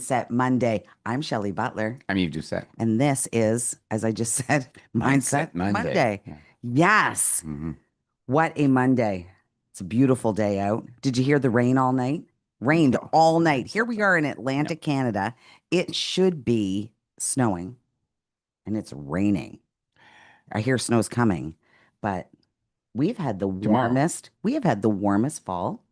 Mindset Monday. I'm Shelley Butler, I'm Yves Doucet. and this is, as I just said, Mindset Mindset Monday. Monday. Yeah. Yes. hmm What a Monday. It's a beautiful day out. Did you hear the rain all night? Rained No. all night. Here we are in No. Atlantic Canada. It should be snowing, and it's raining. I hear snow's coming, but Tomorrow. we have had the warmest fall.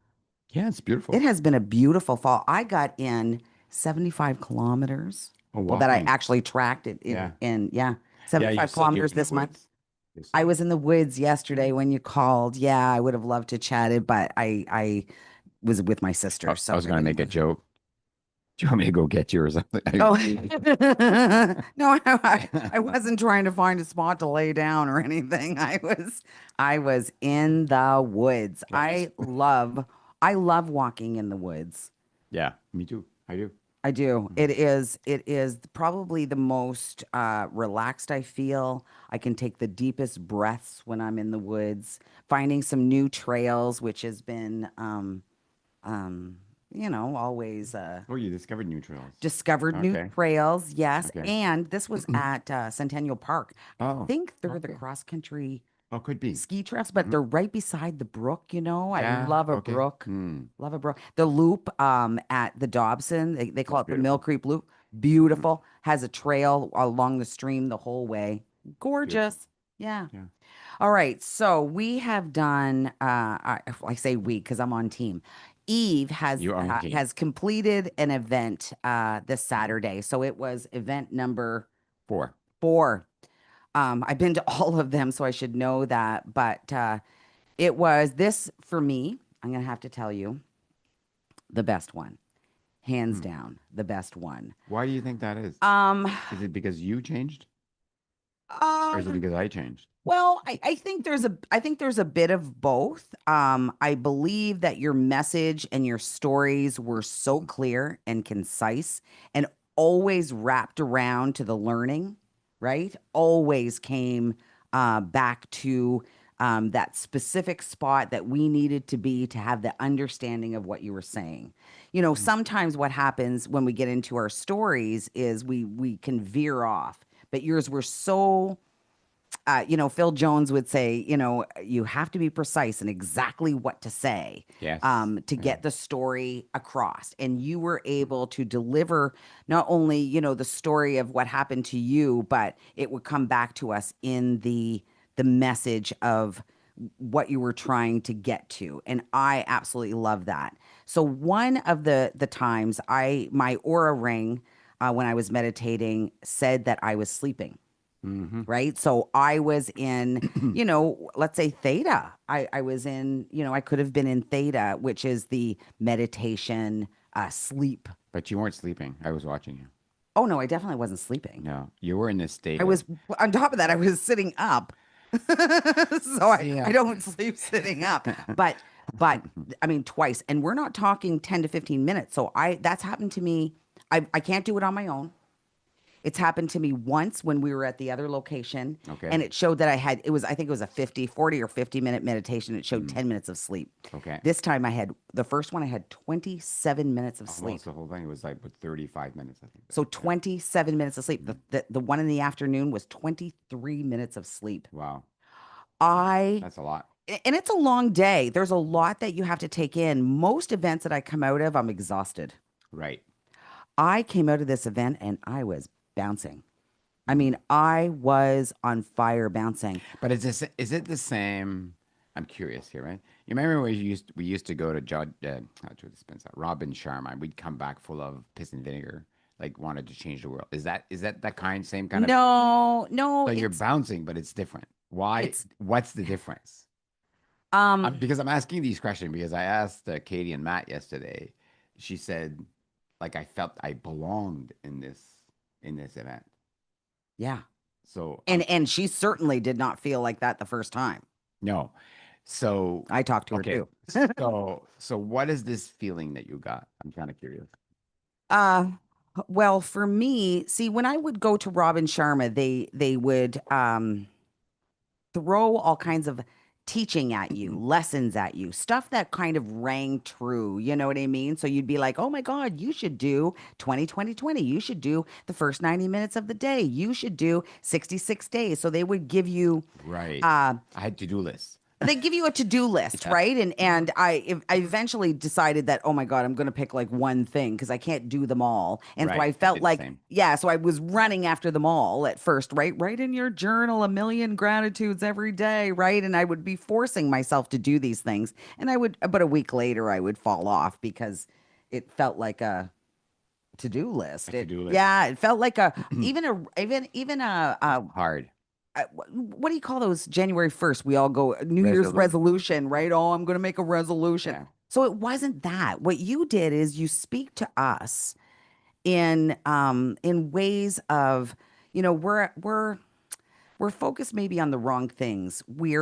Yeah, it's It beautiful. has been a beautiful fall. I got in 75 kilometers. Oh, Well, that I walking. actually tracked it Yeah. in yeah, Yeah, you 75 said you're kilometers in the this month. woods. You I said. was in the woods Yeah. yesterday when you called. Yeah, I would have loved to chat it, but I was with my sister, I so was I gonna didn't make a want to. joke. Do you want me to go get you or something? Oh, no, I wasn't trying to find a spot to lay down or anything. I was in the woods. Yes. I love walking in the woods. Yeah, me too. I do. I do. Mhm. It is probably the most relaxed I feel. I can take the deepest breaths when I'm in the woods, finding some new trails, which has been um, always Oh, you discovered new trails. discovered new Okay. trails. Yes. Okay. And this was at Centennial Park. I Oh, think they're the okay. cross country Oh, could be. ski trails, but Mhm. they're right beside the brook. I Yeah. love a Okay. brook. Love a brook. The loop at the Dobson, they call That's it the Mill beautiful. Creek Loop. Mhm. Beautiful. Has a trail along the stream the whole way. Beautiful. Gorgeous. Yeah. Yeah. All right. So we have done I say we because I'm on team. Eve has You are on uh, team. has completed an event this Saturday. So it was event number 4. 4. I've been to all of them, so I should know that. But it was this for me. I'm gonna have to tell you the best one, hands Hmm. down, the best one. Why do you think that is? Um, Is it because you changed, or is it um, because I changed? well, I think there's a bit of both. I believe that your message and your stories were so clear and concise and always wrapped around to the learning, right? Always came back to that specific spot that we needed to be to have the understanding of what you were saying. Hmm. Sometimes what happens when we get into our stories is we can veer off, but yours were so Phil Jones would say, you have to be precise in exactly what to say Yes. to Yeah. get the story across. And you were able to deliver not only, the story of what happened to you, but it would come back to us in the message of what you were trying to get to. And I absolutely love that. So one of the times my aura ring when I was meditating said that I was sleeping, hmm right? So I was in, let's say theta. I was in, I could have been in theta, which is the meditation sleep. But you weren't sleeping. I was watching you. Oh no, I definitely wasn't sleeping. No, you were in this state I of. was on top of that, I was sitting up. So I, See, I don't sleep sitting up. But I mean twice. And we're not talking 10 to 15 minutes. So that's happened to me. I can't do it on my own. It's happened to me once when we were at the other location, Okay. and it showed that I think it was a 40 or 50-minute meditation. It showed Mm, 10 minutes of sleep. okay. This time the first one I had 27 minutes of Almost sleep. the whole thing. It was like with 35 minutes, I think. So Yeah. 27 minutes of sleep. Mhm. The one in the afternoon was 23 minutes of sleep. Wow. I That's a lot. and it's a long day. There's a lot that you have to take in. Most events that I come out of, I'm exhausted. Right. I came out of this event and I was bouncing. I Mm. mean, I was on fire bouncing. But is it the same? I'm curious here, right? You remember we used to go to Joe Dispenza, Robin Sharma. We'd come back full of piss and vinegar, like wanted to change the world. Is that that same kind of? No, no, So you're it's bouncing, but it's different. Why? it's What's the difference? um Because I'm asking these questions because I asked Katie and Matt yesterday. She said, like I felt I belonged in this event. yeah. So And she certainly did not feel like that the first time. no. So I talked to her okay. too. So what is this feeling that you got? I'm kind of curious. Uh well, for me, see, when I would go to Robin Sharma, they would throw all kinds of teaching at you, lessons at you, stuff that kind of rang true. You know what I mean? So you'd be like, oh my God, you should do 20 20 20. You should do the first 90 minutes of the day. You should do 66 days. So they would give you Right. uh, I had to-do lists. they give you a to-do list, Yeah. right? And I eventually decided that, oh my God, I'm going to pick like one thing because I can't do them all. And so Right. I I felt did the like, same. yeah, so I was running after them all at first, right? Write in your journal a million gratitudes every day, right? And I would be forcing myself to do these things. And I would, but a week later, I would fall off because it felt like a to-do A list. to-do list. Yeah, it felt like a, even a Hard. what do you call those January 1st? We all go New Year's Resolution. resolution, right? Oh, I'm going to make a resolution. Yeah. So it wasn't that. What you did is you speak to us in ways of, we're focused maybe on the wrong things. We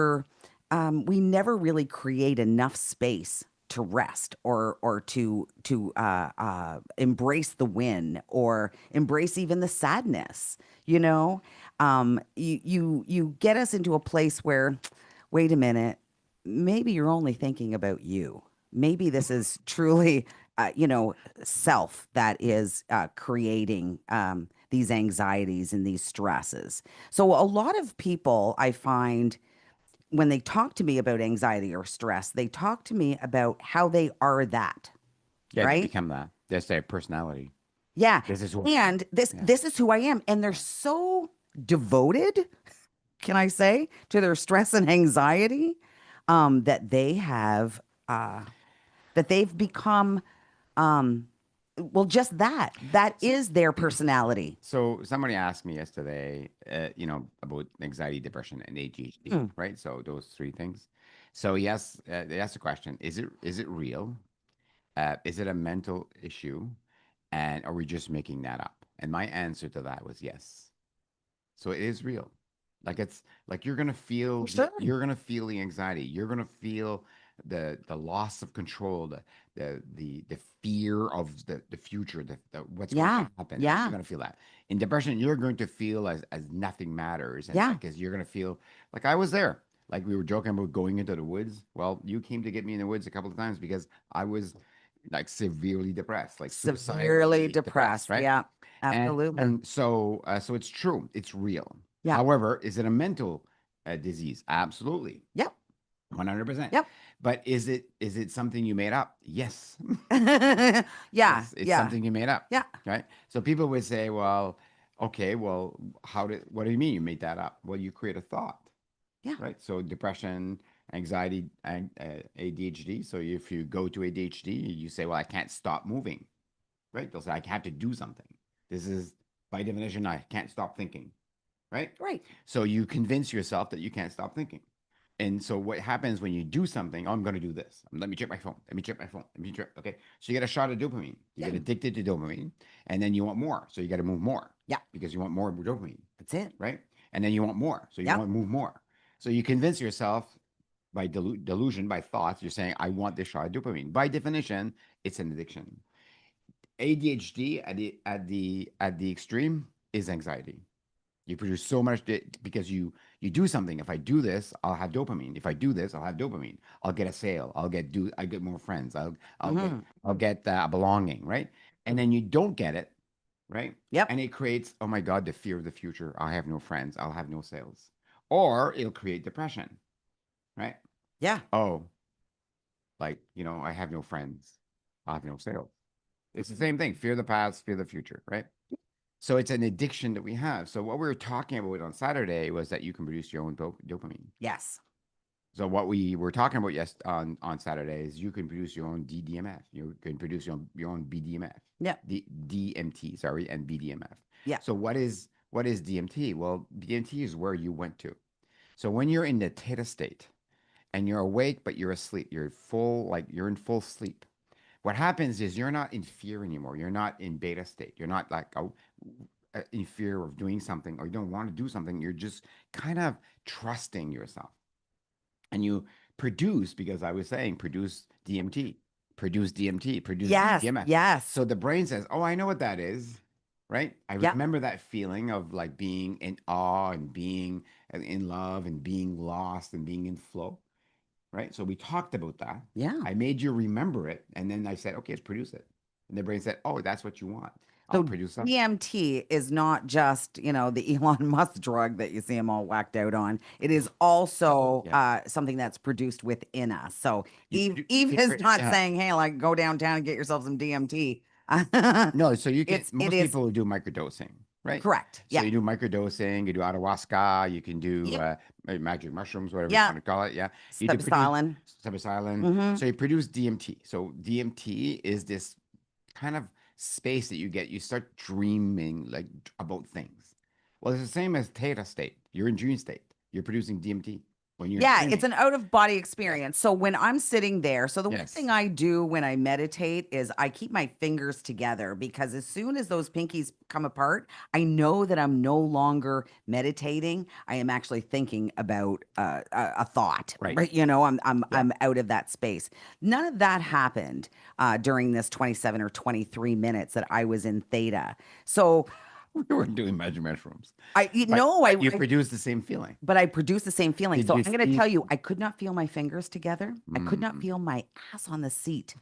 never really create enough space to rest or to embrace the win or embrace even the sadness. You know, you get us into a place where, wait a minute, maybe you're only thinking about you. Maybe this is truly, self that is creating these anxieties and these stresses. So, a lot of people I find when they talk to me about anxiety or stress, they talk to me about how they are that, Yeah, they right? become that. That's their personality. Yeah. This is who. And this Yeah. this is who I am. And they're Yeah. so devoted, can I say, to their stress and anxiety, that uh they've become well, just that. That So, is their personality. so somebody asked me yesterday, about anxiety, depression, and ADHD, Hmm. right? So those three things. So yes, they asked the question: is it real? Is it a mental issue? And are we just making that up? And my answer to that was yes. So it is real. Like it's like Sure. you're gonna feel the anxiety. You're gonna feel the loss of control, the fear of the future, the what's going to Yeah. happen, right? You're Yeah. gonna feel that. In depression, you're going to feel as nothing matters, and Yeah. like as you're gonna feel like I was there. Like we were joking about going into the woods. Well, you came to get me in the woods a couple of times because I was like severely depressed, like Severely suicidally depressed, depressed. right? Yeah. And Absolutely. and so so it's true, it's real. Yeah. However, is it a mental disease? Absolutely, Yep. 100%. Yep. But is it something you made up? Yes. Yeah. Yes, it's Yeah. something you made up, Yeah. right? So people would say, well, okay, well, what do you mean you made that up? Well, you create a thought, Yeah. right? So depression, anxiety, and ADHD. So if you go to ADHD, you say, well, I can't stop moving, right? They'll say, I have to do something. This is by definition, I can't stop thinking, right? Right. So you convince yourself that you can't stop thinking. And so what happens when you do something? Oh, I'm going to do this. Let me check my phone. Let me check my phone. Let me check. Okay. So you get a shot of dopamine. You Yeah. get addicted to dopamine, and then you want more. So you got to move more Yeah. because you want more dopamine, That's it. right? And then you want more. So you Yep. want to move more. So you convince yourself by delusion, by thoughts, you're saying, I want this shot of dopamine. By definition, it's an addiction. ADHD at the extreme is anxiety. You produce so much because you do something. If I do this, I'll have dopamine. If I do this, I'll have dopamine. I'll get a sale. I get more friends. Hmm. I'll get belonging, right? And then you don't get it, right? Yep. And it creates, oh my God, the fear of the future. I have no friends. I'll have no sales. Or it'll create depression, right? Yeah. Oh, like, I have no friends. I have no sales. It's the same thing. Fear the past, fear the future, right? So it's an addiction that we have. So what we were talking about on Saturday was that you can produce your own dopamine. Yes. So what we were talking about on Saturday is you can produce your own DDMF. You can produce your own BDMF. Yeah. DMT, sorry, and BDMF. Yeah. So what is DMT? Well, DMT is where you went to. So when you're in the theta state and you're awake but you're asleep, you're in full sleep. What happens is you're not in fear anymore. You're not in beta state. You're not like in fear of doing something or you don't want to do something. You're just kind of trusting yourself. And you produce, because I was saying, produce DMT, produce DMT, produce Yes. DMF. Yes. So the brain says, oh, I know what that is. Right. I Yep. remember that feeling of like being in awe and being in love and being lost and being in flow. right? So we talked about that. Yeah. I made you remember it, and then I said, okay, let's produce it. And the brain said, oh, that's what you want. I'll So produce something. DMT is not just, the Elon Musk drug that you see him all whacked out on. It is also Yeah. something that's produced within us. So You Eve is not yeah. saying, "Hey, like go downtown and get yourself some DMT." No, so you can, It most is people do microdosing, right? correct. So Yeah. you do microdosing, you do ayahuasca, you can do Yep. magic mushrooms, whatever you Yeah. want to call it. Yeah. You do produce Psilocybin. psilocybin. Mm-hmm. So you produce DMT. So DMT is this kind of space that you get. You start dreaming like about things. Well, it's the same as theta state. You're in dream state. You're producing DMT when you're Yeah, it's dreaming. an out of body Yeah. experience. So when I'm sitting there, so the one thing Yes. I do when I meditate is I keep my fingers together because as soon as those pinkies come apart, I know that I'm no longer meditating. I am actually thinking about a thought, Right. right? I'm Yeah. out of that space. None of that happened during this 27 or 23 minutes that I was in theta. So We weren't doing magic mushrooms, I you but know but you produce the same feeling. but I produced the same feeling. Did So you I'm going to sleep? tell you, I could not feel my fingers together. I could not Mm. feel my ass on the seat,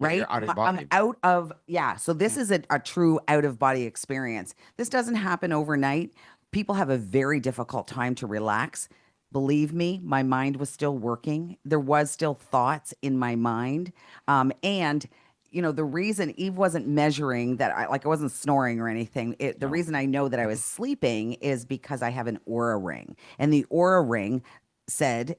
Yeah, right? you're out of I'm body. out of, yeah. So this Yeah. is a true out of body experience. This doesn't happen overnight. People have a very difficult time to relax. Believe me, my mind was still working. There was still thoughts in my mind. And the reason Eve wasn't measuring that I wasn't snoring or anything. The No. reason I know that I was sleeping is because I have an aura ring. And the aura ring said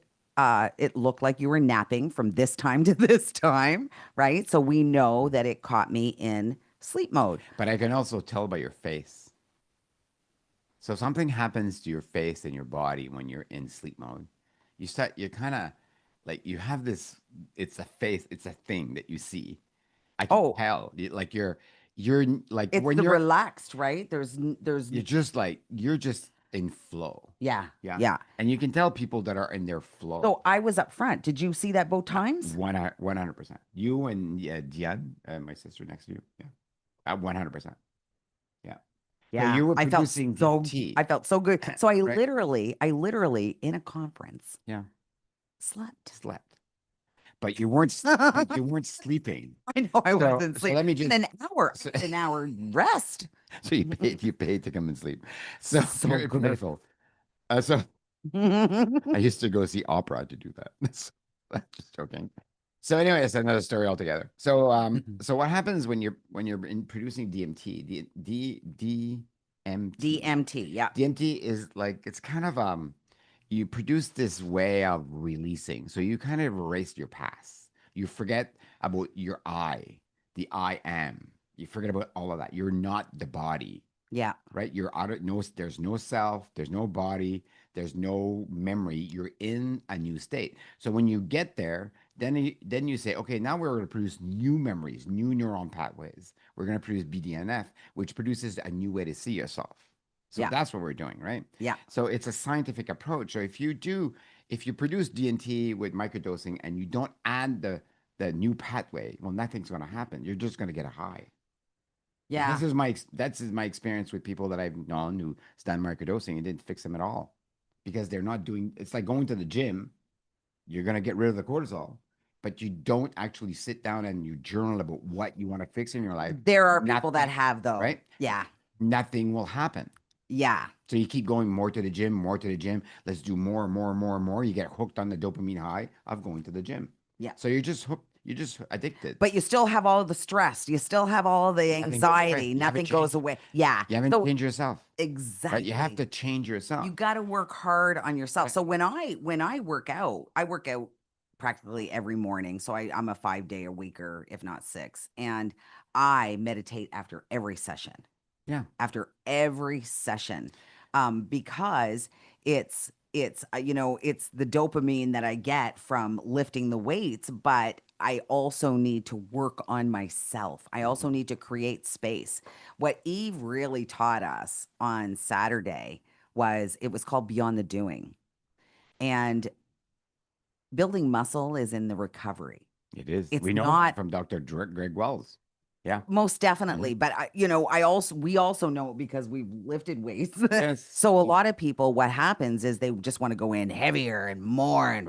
it looked like you were napping from this time to this time, right? So we know that it caught me in sleep mode. But I can also tell by your face. So something happens to your face and your body when you're in sleep mode. You're kind of like you have this, it's a face, it's a thing that you see. I can Oh, tell. You're like it's when the relaxed, right? you're just in flow. yeah, Yeah. yeah. And you can tell people that are in their flow. So I was up front. Did you see that both Yeah. times? 100%. You and Diane, my sister next to you. Yeah. 100%. Yeah. So Yeah, you were producing I DMT, felt so good. So right? I literally in a conference Yeah. slept. Slept. But you weren't sleeping. I know I So wasn't so let sleep. me In just an hour, so, an hour rest. so you paid to come and sleep. So So very good. painful. So I used to go see opera to do that. Just joking. So anyway, it's another story altogether. So what happens when you're in producing DMT? DMT. DMT. Yeah. DMT is like it's kind of you produce this way of releasing. So you kind of erase your past. You forget about your the I am. You forget about all of that. You're not the body, Yeah. right? You're out of no, there's no self, there's no body, there's no memory. You're in a new state. So when you get there, then you say, okay, now we're going to produce new memories, new neuron pathways. We're going to produce BDNF, which produces a new way to see yourself. So Yeah. that's what we're doing, right? Yeah. So it's a scientific approach. So if you produce DNT with microdosing and you don't add the new pathway, well, nothing's going to happen. You're just going to get a high. Yeah. That's my experience with people that I've known who's done microdosing. It didn't fix them at all because they're not doing. It's like going to the gym. You're gonna get rid of the cortisol, but you don't actually sit down and you journal about what you want to fix in your life. There are people that Nothing, have though. right? Yeah. Nothing will happen. Yeah. So you keep going more to the gym, more to the gym. Let's do more and more and more and more. You get hooked on the dopamine high of going to the gym. Yeah. So you're just hooked. You're just addicted. But you still have all the stress. You still have all the Nothing goes away. anxiety. You haven't Nothing goes changed. away. Yeah. You haven't So changed yourself. Right? You have exactly. to change yourself. You got to work hard on yourself. Right. So when I work out practically every morning. So I'm a 5 day a weeker, if not six. And I meditate after every session. Yeah. After every session, because it's the dopamine that I get from lifting the weights, but I also need to work on myself. I also need to create space. What Eve really taught us on Saturday was called Beyond the Doing. And building muscle is in the recovery. It is. It's We know that not from Dr. Greg Wells. Yeah. Most definitely. Mhm. But we also know it because we've lifted weights. Yes. So a lot of people, what happens is they just want to go in heavier and more and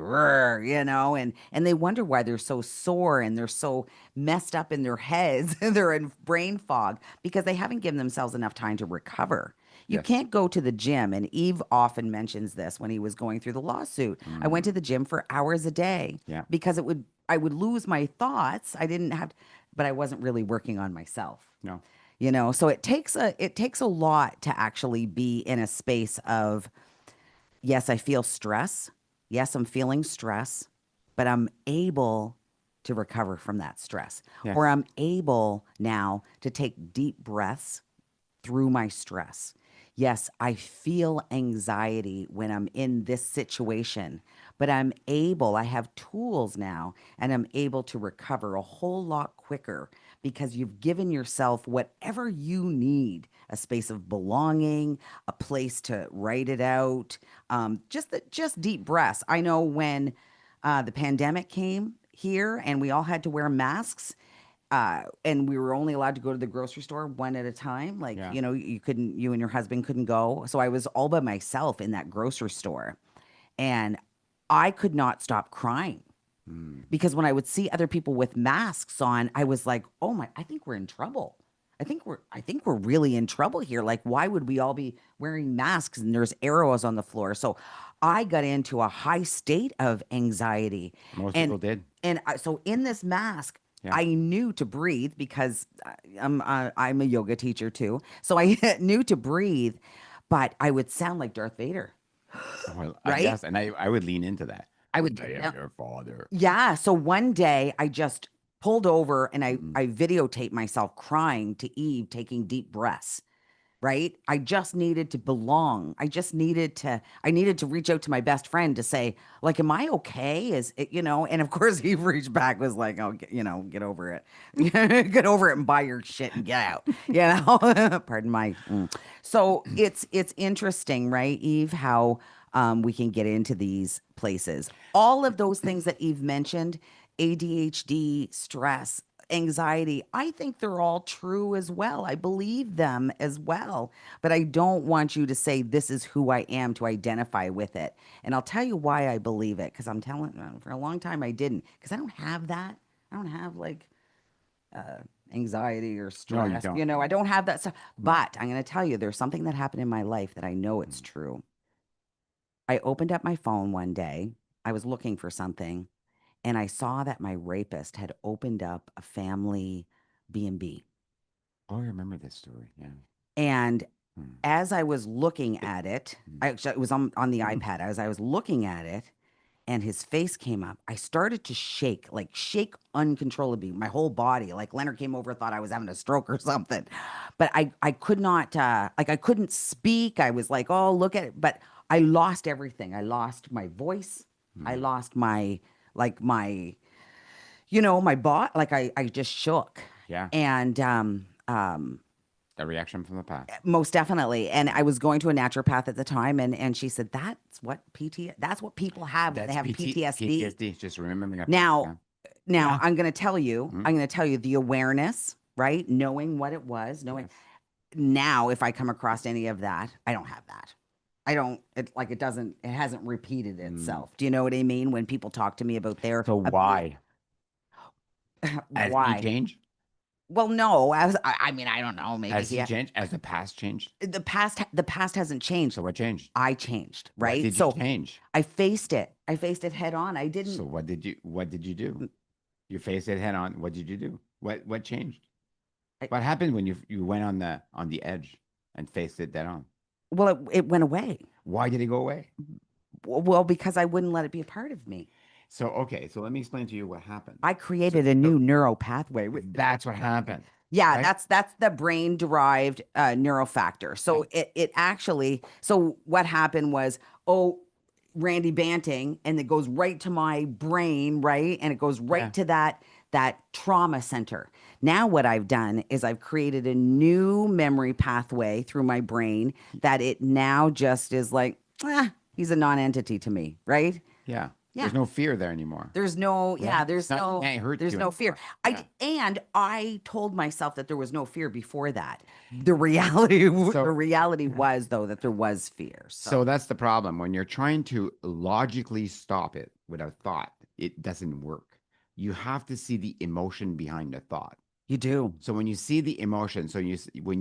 and they wonder why they're so sore and they're so messed up in their heads. They're in brain fog because they haven't given themselves enough time to recover. You Yes. can't go to the gym, and Eve often mentions this when he was going through the lawsuit. I went to Mm. the gym for hours a day Yeah. because I would lose my thoughts. I didn't have, but I wasn't really working on myself. No. So it takes a lot to actually be in a space of, yes, I feel stress. Yes, I'm feeling stress, but I'm able to recover from that stress. Or Yes. I'm able now to take deep breaths through my stress. Yes, I feel anxiety when I'm in this situation, but I have tools now and I'm able to recover a whole lot quicker because you've given yourself whatever you need, a space of belonging, a place to write it out, just deep breaths. I know when the pandemic came here and we all had to wear masks, and we were only allowed to go to the grocery store one at a time. Like, Yeah. you and your husband couldn't go. So I was all by myself in that grocery store. And I could not stop crying Mm. because when I would see other people with masks on, I was like, "Oh my, I think we're in trouble. I think we're really in trouble here. Like, why would we all be wearing masks and there's arrows on the floor?" So I got into a high state of anxiety. Most And people did. so in this mask, Yeah. I knew to breathe because I'm a yoga teacher too. So I knew to breathe, but I would sound like Darth Vader, Well, right? yes, and I would lean into that. I would I am your father. Yeah. So one day I just pulled over and Mm. I videotaped myself crying to Eve, taking deep breaths. Right. I just needed to belong. I needed to reach out to my best friend to say, like, am I okay? Is it, and of course he reached back, was like, oh, get over it. Get over it and buy your shit and get out. Pardon my. So it's interesting, right, Eve, how we can get into these places. All of those things that Eve mentioned, ADHD, stress, anxiety, I think they're all true as well. I believe them as well. But I don't want you to say this is who I am to identify with it. And I'll tell you why I believe it, because I'm telling for a long time I didn't, because I don't have that. I don't have like anxiety or No, you stress. don't. I don't have that stuff. No. But I'm going to tell you, there's something that happened in my life that I know it's Mm. true. I opened up my phone one day. I was looking for something and I saw that my rapist had opened up a family B&B. Oh, I remember this story. Yeah. And Mm. as I was looking at it, Mm. it was on the iPad. As I was looking at it and his face came up, I started to shake, like shake uncontrollably, my whole body. Like Leonard came over, thought I was having a stroke or something. But I could not, I couldn't speak. I was like, oh, look at it. But I lost everything. I lost my voice. I Mm. lost like my, my bot. Like I just shook. Yeah. And, A reaction from the past. most definitely. And Yeah. I was going to a naturopath at the time, and she said that's what people have when they That's have PTSD. PTSD. Just remembering a past. Now, Yeah. now Yeah. I'm Mm. going to tell you the awareness, right? Knowing what it was, knowing Yes. now if I come across any of that, I don't have that. I don't it hasn't repeated Mm. itself. Do you know what I mean? When people talk to me about their So why? Has he why? changed? Well, no, I mean, I don't know. Maybe Has he changed? Has the past changed? the past hasn't changed. So what changed? I changed, What right? did you So change? I faced it. I faced it head on. I didn't. So what did you do? You faced it head on. What did you do? What changed? I, What happened when you went on the edge and faced it dead on? well, it went away. Why did it go away? Well, because I wouldn't let it be a part of me. So okay, so let me explain to you what happened. I So, created a so new neural pathway. that's what happened, Yeah, right? that's the brain derived neurofactor. Yeah. So it actually, so what happened was, oh, Randy Banting, and it goes right to my brain, right? And it goes right Yeah. to that trauma center. Now what I've done is I've created a new memory pathway through my brain that it now just is like, he's a non-entity to me, right? Yeah. Yeah. There's no fear there anymore, There's no, yeah, right? It's not, can't hurt there's you no fear. anymore. Yeah. And I told myself that there was no fear before that. The reality, the So reality was though that there was fear. So So that's the problem. When you're trying to logically stop it with a thought, it doesn't work. You have to see the emotion behind the thought. you do. So when you see the emotion, so when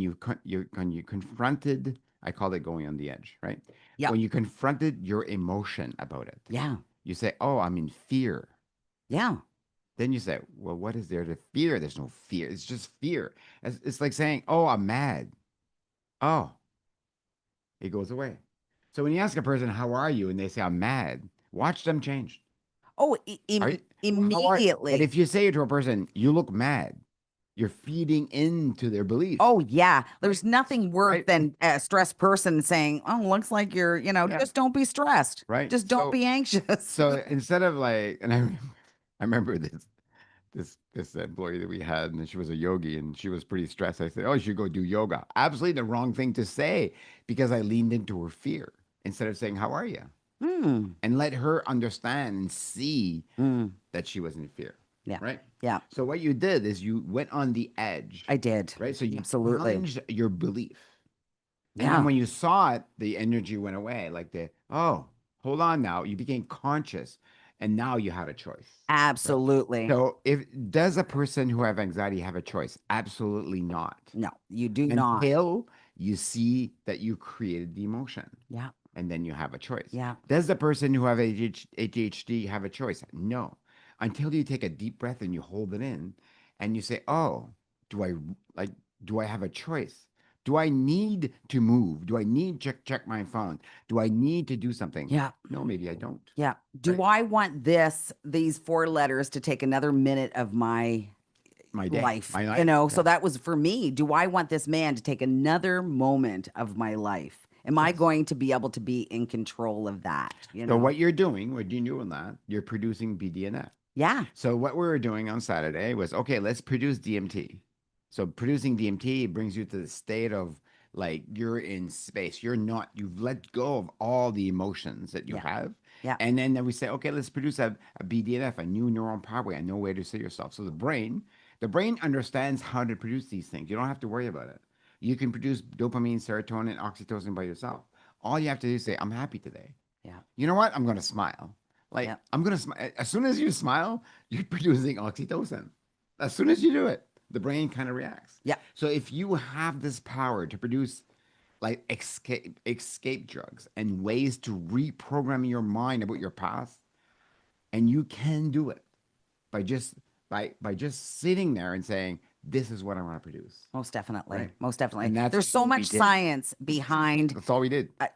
when you confronted, I call it going on the edge, right? Yep. When you confronted your emotion about it, Yeah. you say, "Oh, I'm in fear." Yeah. Then you say, "Well, what is there to fear? There's no fear. It's just fear." It's like saying, "Oh, I'm mad." Oh, it goes away. So when you ask a person, "How are you?" and they say, "I'm mad," watch them change. Oh, All right? How are? But immediately. if you say to a person, "You look mad," you're feeding into their belief, Oh, yeah. There's nothing worse right? than a stressed person saying, "Oh, looks like you're, Yeah, just don't be stressed. right. Just don't be anxious." So instead of like, and I remember this employee that we had, and she was a yogi, and she was pretty stressed. I said, "Oh, you should go do yoga." Absolutely the wrong thing to say because I leaned into her fear instead of saying, "How are you?" Hmm. and let her understand and see Mm. that she was in fear, Yeah. right? Yeah. So what you did is you went on the I edge, did. right? So you Absolutely. challenged your belief. And then Yeah. when you saw it, the energy went away. Like oh, hold on now. You became conscious and now you had a choice, right? Absolutely. So if does a person who have anxiety have a choice? Absolutely not. No, you do not. Until you see that you created the emotion Yeah. and then you have a choice. Yeah. Does the person who have ADHD have a choice? No. Until you take a deep breath and you hold it in and you say, "Oh, do I like do I have a choice? Do I need to move? Do I need to check my phone? Do I need to do something? Yeah. No, maybe I don't." Yeah. Do Right? I want these four letters to take another minute of my My day, life? my life. So Yeah. that was for me. Do I want this man to take another moment of my life? Am I Yes. going to be able to be in control of that? So what you're doing, what you're doing that, you're producing BDNF. Yeah. So what we were doing on Saturday was, okay, let's produce DMT. So producing DMT brings you to the state of like you're in space. You've let go of all the emotions that you Yeah. have. Yeah. And then we say, okay, let's produce a BDNF, a new neural pathway, a new way to see yourself. So the brain understands how to produce these things. You don't have to worry about it. You can produce dopamine, serotonin, oxytocin by yourself. All you have to do is say, I'm happy today. Yeah. You know what? I'm going to smile. Like, Yeah. I'm going to smile. As soon as you smile, you're producing oxytocin. As soon as you do it, the brain kind of reacts. Yeah. So if you have this power to produce like escape drugs and ways to reprogram your mind about your past, and you can do it by just sitting there and saying, this is what I want to produce. Most definitely. Right. Most definitely. And that's There's so what we much did. science behind. That's all we did. Uh,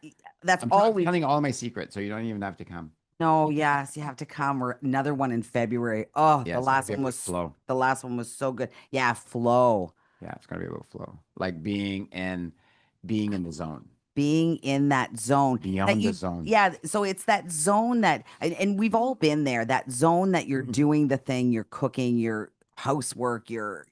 that's all we. Telling all my secrets, so you don't even have to come. No, yes, you have to come. Or another one in February. Oh, Yeah, it's gonna be about flow. the last one was so good. Yeah, flow. Yeah, it's gonna be about flow. Like being in the zone. Being in that zone that Beyond the you, zone. yeah. So it's that zone that, and we've all been there. That zone that you're Mhm. doing the thing, you're cooking, your housework, you're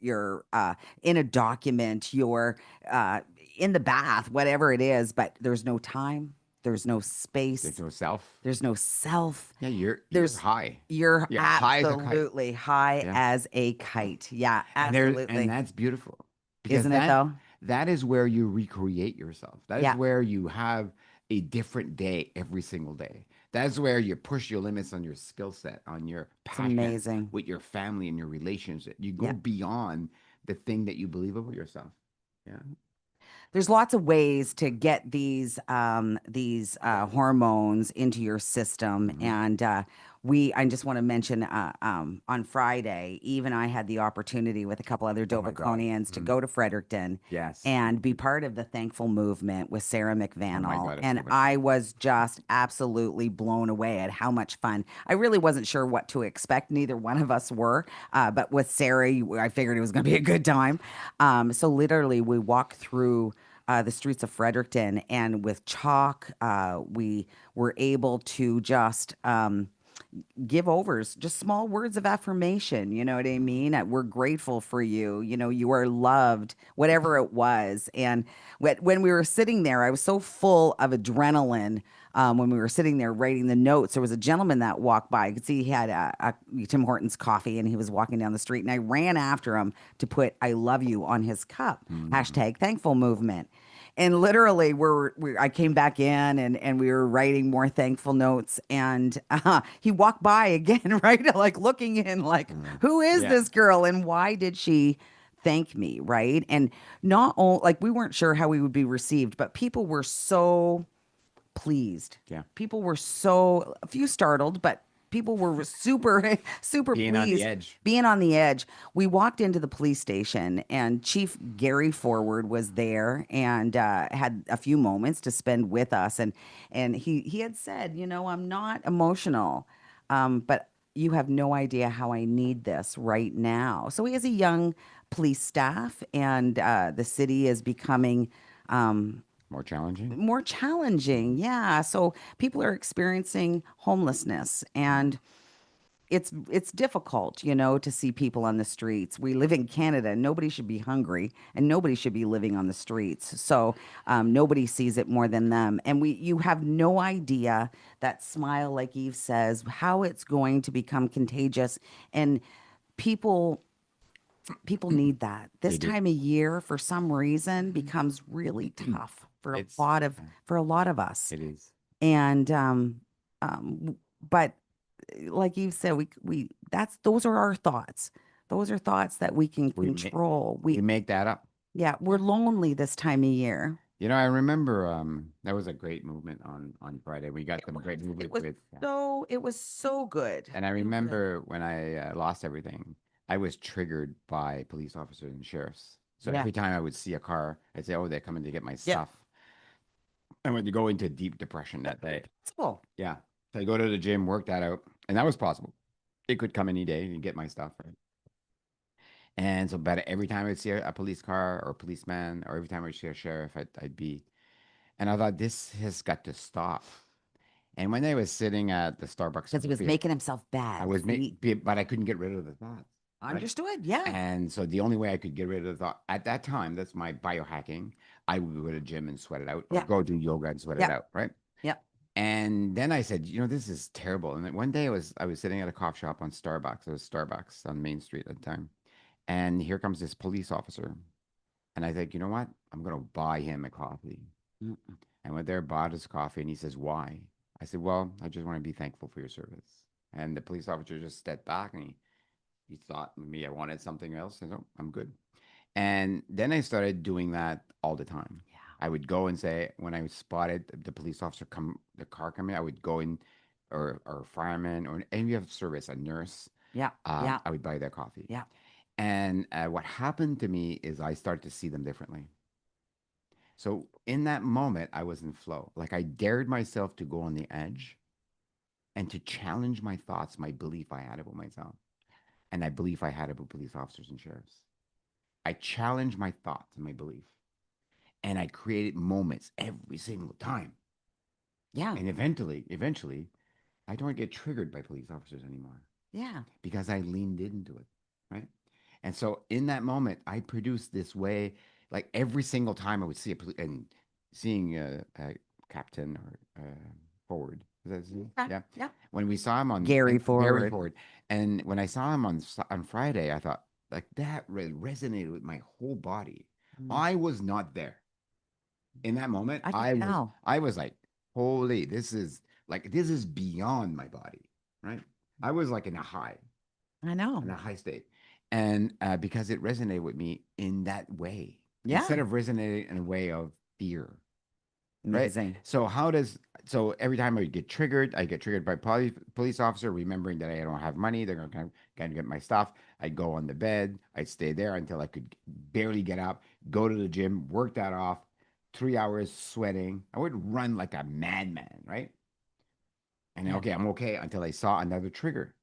in a document, you're uh in the bath, whatever it is. But there's no time. There's no There's space. no self. There's no self. Yeah, you're There's high. You're Yeah, high as a kite. absolutely high Yeah. as a kite. Yeah, And absolutely. that's beautiful. Because Isn't it though? that is where you recreate yourself. That is Yeah, where you have a different day every single day. That's where you push your limits on your skill set, on your it's passion amazing. with your family and your relationship. You go Yeah. beyond the thing that you believe about yourself. Yeah. There's lots of ways to get these hormones into your system, Hmm. and I just want to mention on Friday, Eve and I had the opportunity with a couple other Oh my God. Dovaconians to Mm. go to Fredericton Yes. and be part of the Thankful Movement with Sarah Oh my McVannell, God, it's and so much I fun. was just absolutely blown away at how much fun. I really wasn't sure what to expect. Neither one of us were, but with Sarah, I figured it was going to be a good time. So literally, we walked through the streets of Fredericton, and with chalk, we were able to just give overs, just small words of affirmation. You know what I mean? We're grateful for you. You know, you are loved, whatever it was. And when we were sitting there, I was so full of adrenaline. When we were sitting there writing the notes, there was a gentleman that walked by. I could see he had a Tim Hortons coffee and he was walking down the street. And I ran after him to put I love you on his cup. Mm. Hashtag thankful movement. And literally, I came back in and we were writing more thankful notes. And he walked by again, right? Like looking in, like, who is Yeah. this girl and why did she thank me, right? And not only like we weren't sure how we would be received, but people were so pleased. Yeah. People were so, a few startled, but people were super, super Being on the pleased edge. being on the edge. We walked into the police station, and Chief Gary Forward was there and had a few moments to spend with us. And he had said, you know, I'm not emotional, but you have no idea how I need this right now. So he has a young police staff, and the city is becoming More challenging. more challenging. Mhm. Yeah. So people are experiencing homelessness and it's difficult, you know, to see people on the streets. We live in Canada. Nobody should be hungry and nobody should be living on the streets. So nobody sees it more than them. And you have no idea that smile, like Eve says, how it's going to become contagious. And people people need that. They This do. time of year, for some reason, becomes really tough It's for a lot of us. it is. And but like you said, we that's those are our thoughts. Those are thoughts that we can We make control. we make that up. Yeah, we're lonely this time of year. You know, I remember that was a great movement on Friday. We got It some was. great It movement was with, yeah. it was so good. And I So good. remember when I lost everything, I was triggered by police officers and sheriffs. So Yeah. every time I would see a car, I'd say, "Oh, they're coming to get my Yep. stuff." I went to go into deep depression that day. Possible. Yeah. So I go to the gym, work that out, and that was possible. It could come any day and get my stuff, right? And so, but every time I'd see a police car or a policeman, or every time I'd see a sheriff, I'd be, and I thought this has got to stop. And when I was sitting at the Starbucks Because he was coffee, making himself I bad. was See, but I couldn't get rid of the thoughts, right? understood. Yeah. And so the only way I could get rid of the thought at that time, that's my biohacking. I would go to the gym and sweat it out, or Yeah. go do yoga and sweat it Yeah. out, right? Yeah. And then I said, you know, this is terrible. And then one day I was sitting at a coffee shop on Starbucks. It was Starbucks on Main Street at the time. And here comes this police officer. And I think, you know what? I'm gonna buy him a coffee. Mm. I went there, bought his coffee, and he says, "Why?" I said, "Well, I just want to be thankful for your service." And the police officer just stepped back and he thought maybe I wanted something else. I said, "No, I'm good." And then I started doing that all the time. Yeah. I would go and say, when I spotted the police officer the car coming, I would go in, or a fireman, or any of service, a nurse, Yeah. Yeah. I would buy their coffee. Yeah. And what happened to me is I started to see them differently. So in that moment, I was in flow. Like I dared myself to go on the edge and to challenge my thoughts, my belief I had about myself, and I belief I had about police officers and sheriffs. I challenged my thoughts and my belief, and I created moments every single time. Yeah. And eventually, I don't get triggered by police officers anymore Yeah. because I leaned into it, right? And so in that moment, I produced this way, like every single time I would see and seeing a captain or forward. Is that his name? Yeah. Yeah. Yeah. When we saw him on Gary and Gary Forward. Ford, and when I saw him on Friday, I thought like that resonated with my whole body. Mm. I was not there in that moment. I could I was tell. I was like, holy, this is beyond my body, right? I was like I in know. a high state. And because it resonated with me in that way, Yeah. instead of resonating in a way of fear, right? Amazing. So every time I get triggered by police officer, remembering that I don't have money, they're gonna get my stuff. I'd go on the bed, I'd stay there until I could barely get up, go to the gym, work that off, 3 hours sweating. I would run like a madman, right? And Yeah. okay, I'm okay until I saw another trigger.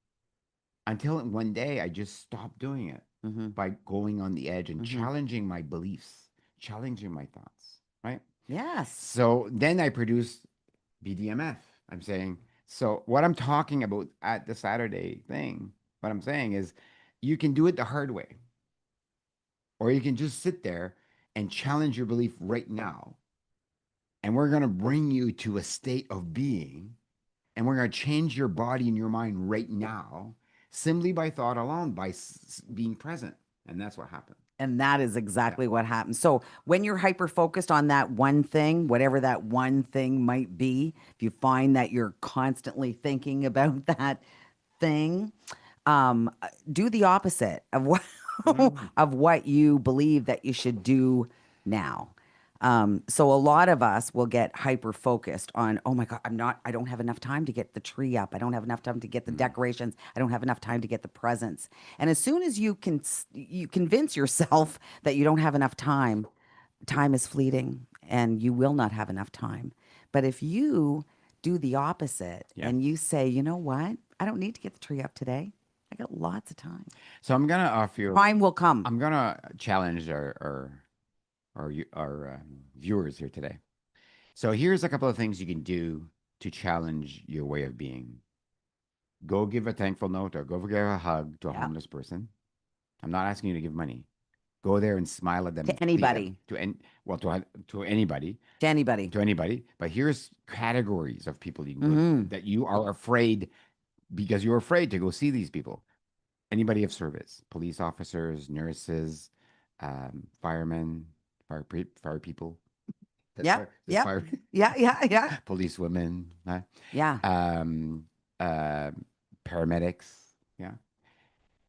Until one day I just stopped doing it Mm-hmm. by going on the edge and Mm-hmm. challenging my beliefs, challenging my thoughts, right? Yes. So then I produced BDMF. I'm saying So what I'm talking about at the Saturday thing, what I'm saying is you can do it the hard way, or you can just sit there and challenge your belief right now. And we're going to bring you to a state of being, and we're going to change your body and your mind right now simply by thought alone, by being present. And that's what happened. And that is Yeah. exactly what happens. So when you're hyper focused on that one thing, whatever that one thing might be, if you find that you're constantly thinking about that thing, do the opposite of what Mm. of what you believe that you should do now. So a lot of us will get hyper focused on, oh my God, I don't have enough time to get the tree up. I don't have enough time to get the Mm. decorations. I don't have enough time to get the presents. And as soon as you convince yourself that you don't have enough time, time is fleeting and you will not have enough time. But if you do the opposite Yeah. and you say, you know what? I don't need to get the tree up today. I got lots of time. So I'm gonna offer you. Time will come. I'm gonna challenge our viewers here today. So here's a couple of things you can do to challenge your way of being. Go give a thankful note or go give a hug to a Yeah. homeless person. I'm not asking you to give money. Go there and smile at them, To greet them anybody. well to anybody, To anybody. to anybody. But here's categories of people you can go Hmm. that you are afraid because you're afraid to go see these people. Anybody of service, police officers, nurses, firemen, fire people. That's Yep. fire. Is Yep. fire Yeah. Yeah. Yeah. police women, huh? Yeah. um, uh, paramedics. Yeah,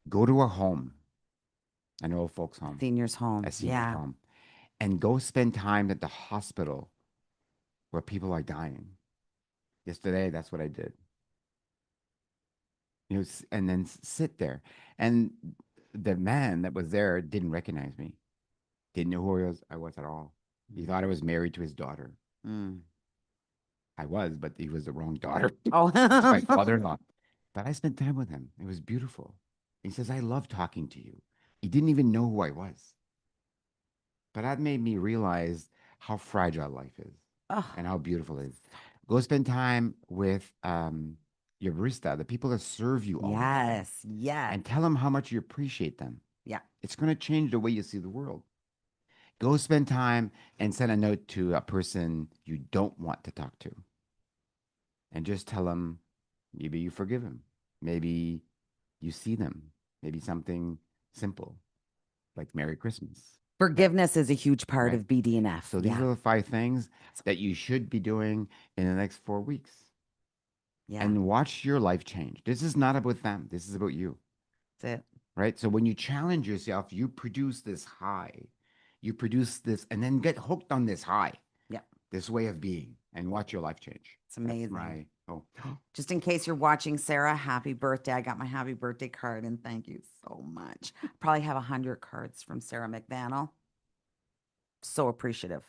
go to a home, an old folks' home, Seniors a home. senior's Yeah. home, and go spend time at the hospital where people are dying. Yesterday, that's what I did. And then sit there. And the man that was there didn't recognize me. Didn't know who I was at all. He thought I was married to his daughter. Mm. I was, but he was the wrong daughter. It's my Oh. father-in-law. But I spent time with him. It was beautiful. He says, I love talking to you. He didn't even know who I was. But that made me realize how fragile life is Oh. and how beautiful it is. Go spend time with your barista, the people that serve you all the time, Yes. Yes. and tell them how much you appreciate them. Yeah. It's going to change the way you see the world. Go spend time and send a note to a person you don't want to talk to and just tell them maybe you forgive them. Maybe you see them. Maybe something simple like Merry Christmas. That, Forgiveness is a huge part right? of BDNF. So these Yeah. are the 5 things that you should be doing in the next 4 weeks Yeah. and watch your life change. This is not about them. This is about you, That's it. right? So when you challenge yourself, you produce this high, you produce this, and then get hooked on this high, Yeah. this way of being, and watch your life change. It's That's amazing. my, oh, Just in case you're watching, Sarah, happy birthday. I got my happy birthday card and thank you so much. Probably have 100 cards from Sarah McDaniel. So appreciative.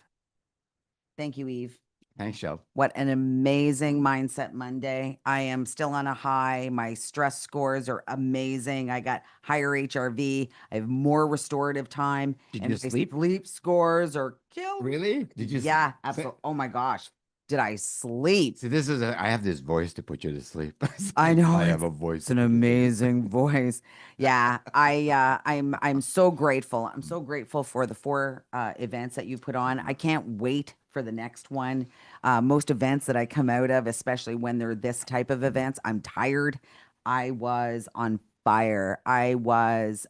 Thank you, Eve. thanks, Shell. What an amazing Mindset Monday. I am still on a high. My stress scores are amazing. I got higher HRV. I have more restorative time, Did and you my sleep? sleep scores are killed. Really? Did you? Yeah, absolutely. Oh my gosh. Did I sleep? See, this is I have this voice to put you to sleep. I know I have it's a voice it's to an put you to sleep. amazing voice. Yeah, I'm so grateful. I'm so grateful for the 4 events that you put on. I can't wait for the next one. Most events that I come out of, especially when they're this type of events, I'm tired. I was on fire. I was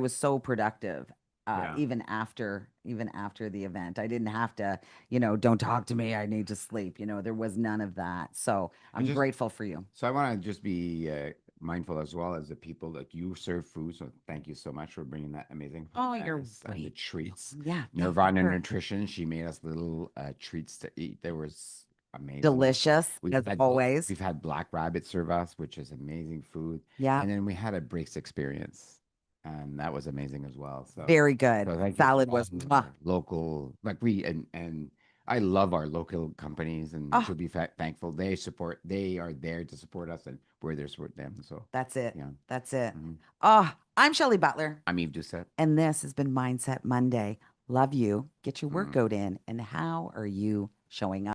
so productive. Yeah. Even after the event, I didn't have to, don't talk to me. I need to sleep. There was none of that. So I I'm just grateful for you. so I want to just be mindful as well as the people that you serve food. So thank you so much for bringing that amazing Oh, you're and the right. treats. Yeah, no, for Nirvana sure. Nutrition. She made us little treats to eat. They were amazing. Delicious We've as had always. we've had Black Rabbit serve us, which is amazing food, Yeah, and then we had a Breaks experience, and that was amazing as well. So, very good. so thank you to Salad all was, of mwah. our local, like we and I love our local companies, and we Oh, should be thankful. They are there to support us, and we're there to support them. So, that's it. yeah. That's it. Mhm. Oh, I'm Shelley Butler, I'm Yves Doucet. and this has been Mindset Monday. Love you. Get your Mm. workout in. And how are you showing up?